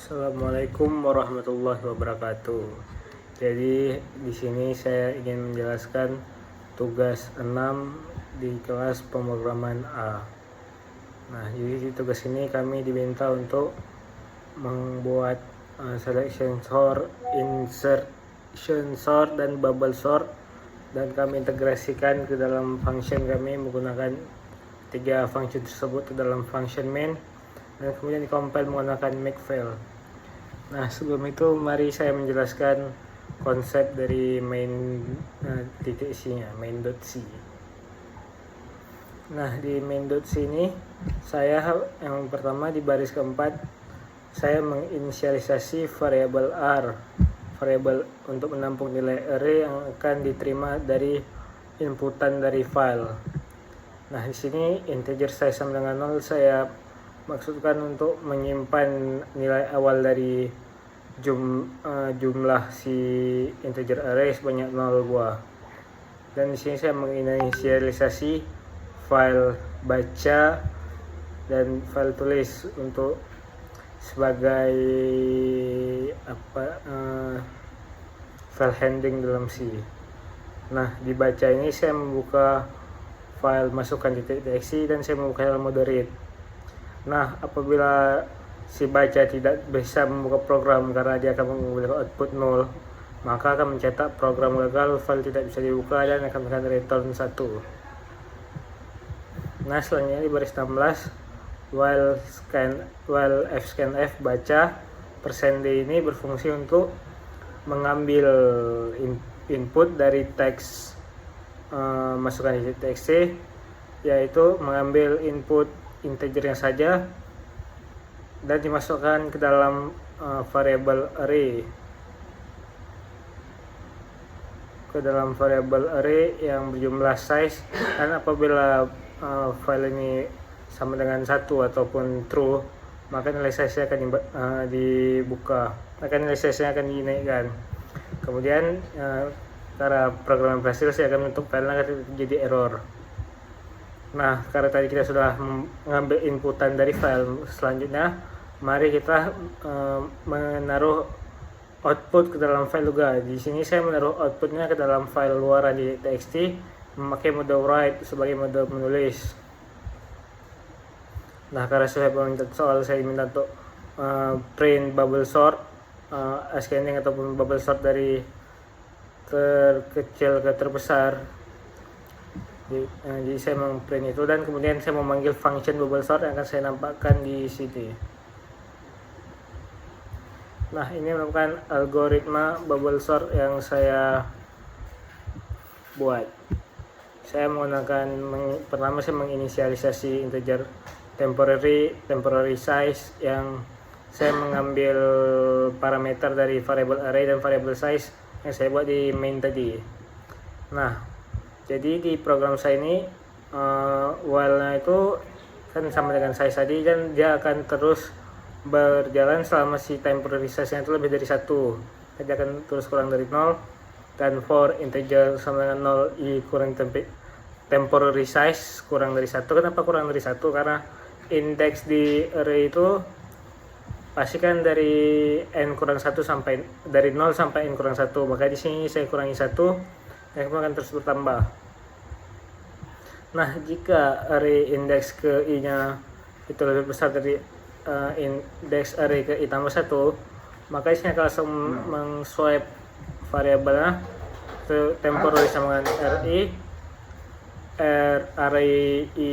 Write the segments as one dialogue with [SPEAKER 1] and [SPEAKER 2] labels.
[SPEAKER 1] Assalamualaikum warahmatullahi wabarakatuh. Jadi di sini saya ingin menjelaskan tugas 6 di kelas pemrograman A. Nah, jadi di tugas ini kami diminta untuk membuat selection sort, insertion sort, dan bubble sort, dan kami integrasikan ke dalam function kami menggunakan 3 function tersebut ke dalam function main, dan kemudian dikompil menggunakan makefile. Nah, sebelum itu mari saya menjelaskan konsep dari main titik C-nya, main.c. Nah, di main.c ini saya yang pertama di baris keempat saya menginisialisasi variabel R, variabel untuk menampung nilai array yang akan diterima dari inputan dari file. Nah, di sini integer size sama dengan 0 saya maksudkan untuk menyimpan nilai awal dari jumlah si integer array sebanyak 0 buah. Dan di sini saya menginisialisasi file baca dan file tulis untuk sebagai file handling dalam C. Nah, di baca ini saya membuka file masukkan .txt dan saya membuka dalam mode read. Nah, apabila si baca tidak bisa membuka program karena dia akan mengambil output 0, maka akan mencetak program gagal, file tidak bisa dibuka, dan akan return 1. Nah, selanjutnya di baris 16, while fscanf baca %d ini berfungsi untuk mengambil input dari teks masukkan di txt, yaitu mengambil input integernya saja dan dimasukkan ke dalam variabel array yang berjumlah size, dan apabila file ini sama dengan 1 ataupun true, maka nilai size akan dibuka, nilai size akan dinaikkan. Kemudian karena program berhasil, saya akan menutup file akan jadi error. Nah, karena tadi kita sudah mengambil inputan dari file, selanjutnya mari kita menaruh output ke dalam file juga. Di sini saya menaruh outputnya ke dalam file luaran di txt memakai mode write sebagai mode menulis. Nah, karena saya soal saya minta untuk print bubble sort, ascending ataupun bubble sort dari terkecil ke terbesar. Jadi saya memprint itu, dan kemudian saya memanggil function bubble sort yang akan saya nampakkan di sini. Nah, ini merupakan algoritma bubble sort yang saya buat. Saya menggunakan pertama saya menginisialisasi integer temporary size, yang saya mengambil parameter dari variable array dan variable size yang saya buat di main tadi. Nah, jadi di program saya ini while-nya itu kan sama dengan size tadi, dan dia akan terus berjalan selama si temporary size-nya itu lebih dari 1. Jadi akan terus kurang dari 0, dan for integer sama dengan 0 i kurang temporary size kurang dari 1. Kenapa kurang dari 1? Karena indeks di array itu pasti kan dari n kurang 1 sampai dari 0 sampai n kurang 1, maka di sini saya kurangi 1 dan kemudian akan terus bertambah. Nah, jika array indeks ke i-nya itu lebih besar dari indeks array ke i tambah 1, maka isinya akan langsung meng-swipe variabelnya ke temporary sama dengan ri, array i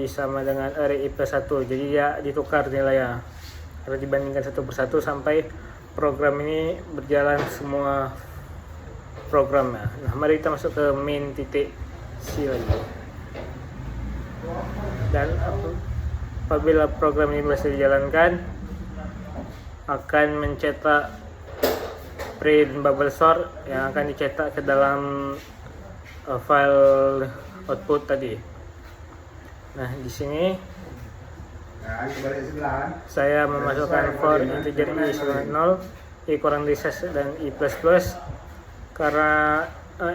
[SPEAKER 1] sama dengan array i plus 1. Jadi ya ditukar nilainya karena dibandingkan 1/1 sampai program ini berjalan semua programnya. Nah, mari kita masuk ke main titik C lagi. Dan apabila program ini berhasil dijalankan, akan mencetak print bubble sort yang akan dicetak ke dalam file output tadi. Nah, di sini saya memasukkan for integer i sama 0, i kurang dari 1 dan i plus plus, karena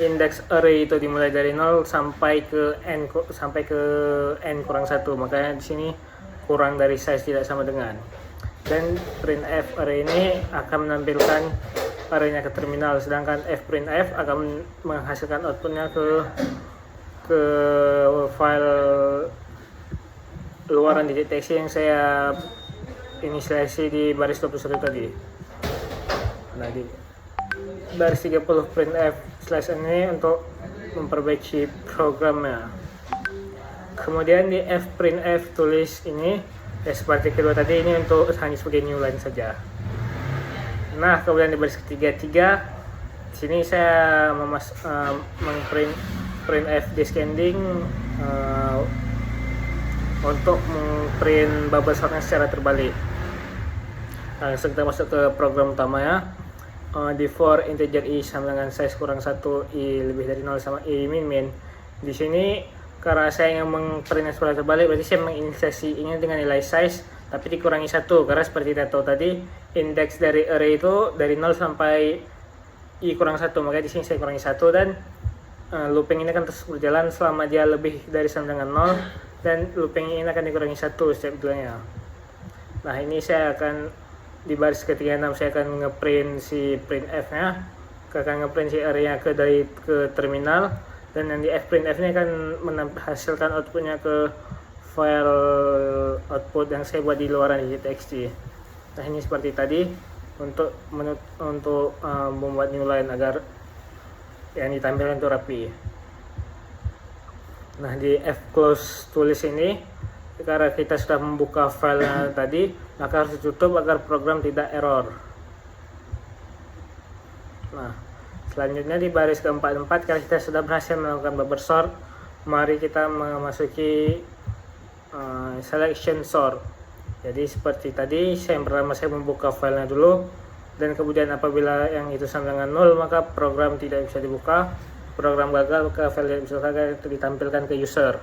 [SPEAKER 1] indeks array itu dimulai dari 0 sampai ke n kurang 1, makanya di sini kurang dari size tidak sama dengan. dan printf array ini akan menampilkan arraynya ke terminal, sedangkan fprintf akan menghasilkan outputnya ke file luaran deteksi yang saya inisialisasi di baris 21 tadi. Nah, di baris 30 printf/n ini untuk memperbaiki programnya. Kemudian di fprintf tulis ini ya seperti kedua tadi, ini untuk hanya sebagai new line saja. Nah, kemudian di baris ketiga di sini saya mengprint printf disk ending untuk memprint bubble sortnya secara terbalik. Nah, kita masuk ke program utamanya. Di for integer i sama dengan size kurang 1, i lebih dari 0 sama i min. Di sini karena saya ingin memprint secara terbalik, berarti saya menginisialisasi ini dengan nilai size tapi dikurangi 1, karena seperti kita tahu tadi indeks dari array itu dari 0 sampai i kurang 1, maka di sini saya kurangi 1 dan looping ini akan terus berjalan selama dia lebih dari sama dengan 0 dan looping ini akan dikurangi 1 setiap bulannya. Nah, ini saya akan di baris ke-36 saya akan ngeprint si printf nya, akan ngeprint si array-nya ke terminal, dan yang di fprintf ini akan menghasilkan outputnya ke file output yang saya buat di luaran txt. Nah, ini seperti tadi untuk membuat new line agar yang ditampilkan itu rapi. Nah, di fclose tulis ini karena kita sudah membuka filenya tadi, maka harus ditutup agar program tidak error. Nah, selanjutnya di baris ke-44 karena kita sudah berhasil melakukan bubble sort, mari kita memasuki selection sort. Jadi seperti tadi, yang pertama saya membuka filenya dulu, dan kemudian apabila yang itu sama dengan 0 maka program tidak bisa dibuka, program gagal, maka file bisa ditampilkan ke user.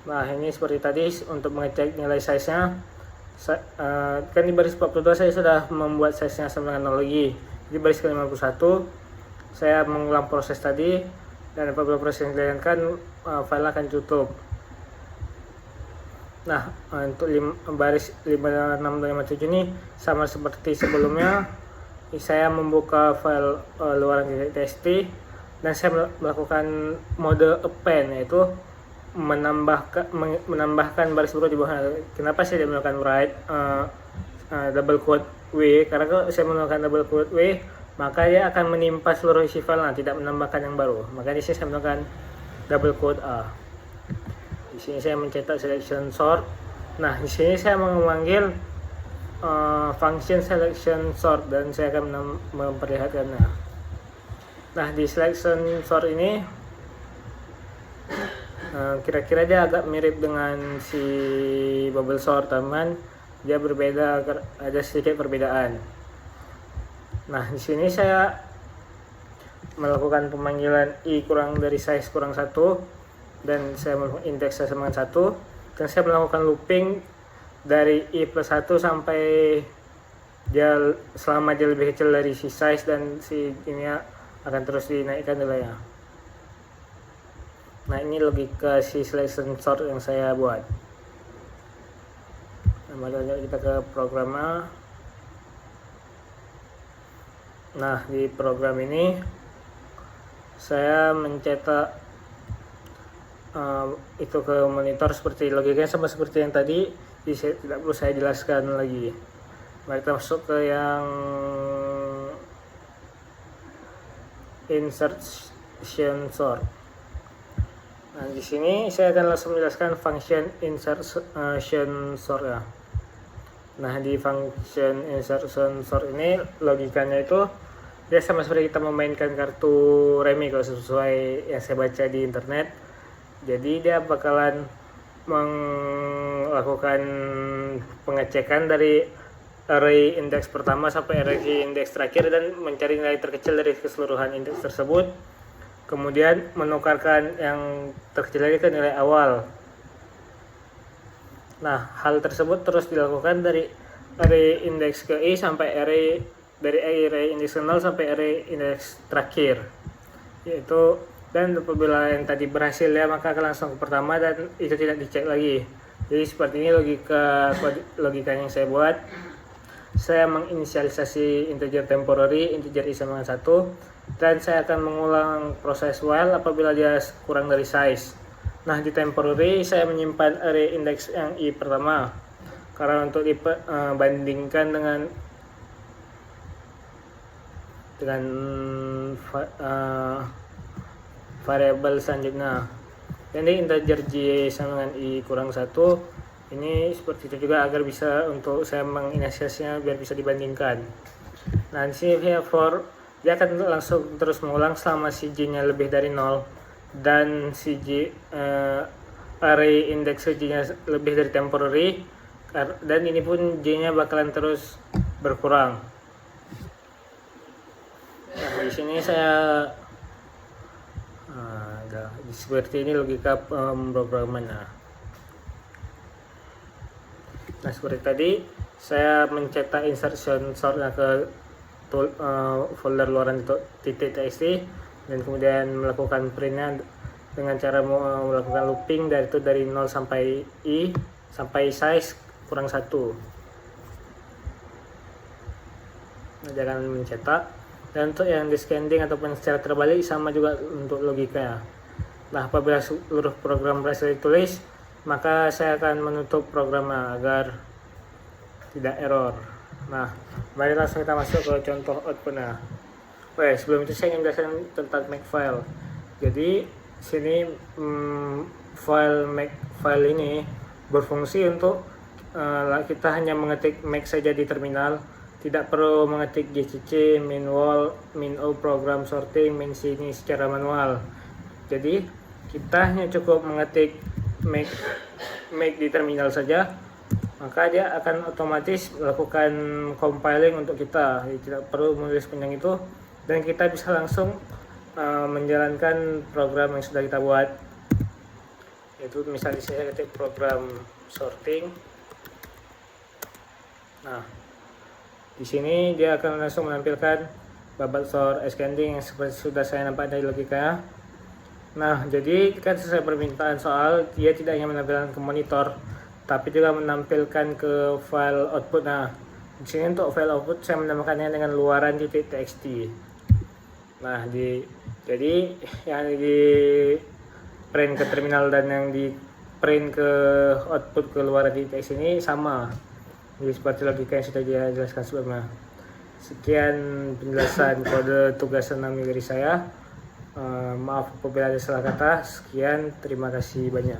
[SPEAKER 1] Nah, ini seperti tadi untuk mengecek nilai size nya kan di baris 42 saya sudah membuat size nya sama dengan 0 lagi. Di baris ke-51 saya mengulang proses tadi, dan apabila proses dijalankan file akan tutup. Nah, untuk baris 56 dan 57 ini sama seperti sebelumnya, saya membuka file luaran txt dan saya melakukan mode append, yaitu menambahkan baris baru di bawah. Kenapa saya tidak melakukan write double quote w? Karena kalau saya melakukan double quote w, maka dia akan menimpa seluruh isi file, tidak menambahkan yang baru. Maka di sini saya melakukan double quote a. Di sini saya mencetak selection sort. Nah, di sini saya memanggil function selection sort dan saya akan memperlihatkannya. Nah, di selection sort ini kira-kira dia agak mirip dengan si bubble sort, teman. Dia berbeda, ada sedikit perbedaan. Nah, di sini saya melakukan pemanggilan i kurang dari size kurang 1, dan saya melakukan indeks sama dengan 1, dan saya melakukan looping dari i plus 1 sampai dia selama dia lebih kecil dari si size, dan si ini akan terus dinaikkan nilainya. Nah, ini logika si selection sort yang saya buat. Nah, mari kita ke programnya. Nah, di program ini saya mencetak itu ke monitor seperti logikanya sama seperti yang tadi, jadi tidak perlu saya jelaskan lagi. Mari kita masuk ke yang insertion sort. Nah, di sini saya akan langsung menjelaskan function insertion sort ya. Nah, di function insertion sort ini logikanya itu dia sama seperti kita memainkan kartu remi kalau sesuai yang saya baca di internet. Jadi dia bakalan melakukan pengecekan dari array indeks pertama sampai array indeks terakhir dan mencari nilai terkecil dari keseluruhan indeks tersebut, kemudian menukarkan yang terkecil lagi ke nilai awal. Nah, hal tersebut terus dilakukan dari array indeks ke i sampai dari array indeks ke 0 sampai array indeks terakhir, yaitu, dan apabila yang tadi berhasil ya, maka akan langsung ke pertama dan itu tidak dicek lagi. Jadi seperti ini logika yang saya buat. Saya menginisialisasi integer temporary, integer i sama dengan 1, dan saya akan mengulang proses while apabila dia kurang dari size. Nah, di temporary saya menyimpan array index yang i pertama, karena untuk dibandingkan dengan variabel selanjutnya. Jadi integer j sama dengan i kurang 1, ini seperti itu juga agar bisa untuk saya menginisialisasinya biar bisa dibandingkan. Nah, di sini for dia akan langsung terus mengulang selama si j-nya lebih dari 0 dan si array index j-nya lebih dari temporary, dan ini pun j-nya bakalan terus berkurang. Nah, di sini saya seperti ini logika pemrogramannya. Nah, seperti tadi saya mencetak insertion sortnya ke folder luaran .txt dan kemudian melakukan printnya dengan cara melakukan looping dari 0 sampai i sampai size kurang 1. Nah, jangan mencetak. Dan untuk yang descending ataupun secara terbalik sama juga untuk logikanya. Nah, apabila seluruh program berhasil ditulis, maka saya akan menutup programnya agar tidak error. Nah, mari langsung kita masuk ke contoh outputnya. Oke, sebelum itu saya ingin menjelaskan tentang makefile. Jadi sini makefile ini berfungsi untuk kita hanya mengetik make saja di terminal, tidak perlu mengetik gcc, min-wall, min-o program sorting, min-c ini secara manual. Jadi kita hanya cukup mengetik make di terminal saja, maka dia akan otomatis melakukan compiling untuk kita. Jadi tidak perlu menulis panjang itu, dan kita bisa langsung menjalankan program yang sudah kita buat. Yaitu misalnya saya ketik program sorting. Nah, di sini dia akan langsung menampilkan bubble sort ascending yang seperti sudah saya nampak dari logikanya. Nah, jadi kan sesuai permintaan soal, dia tidak hanya menampilkan ke monitor, tapi juga menampilkan ke file output. Nah, di sini untuk file output saya menamakannya dengan luaran.txt. Nah, jadi yang di print ke terminal dan yang di print ke output ke luaran.txt ini sama. Jadi seperti logika yang sudah dia jelaskan sebelumnya. Sekian penjelasan kode tugas 6 dari saya. Maaf apabila ada salah kata. Sekian, terima kasih banyak.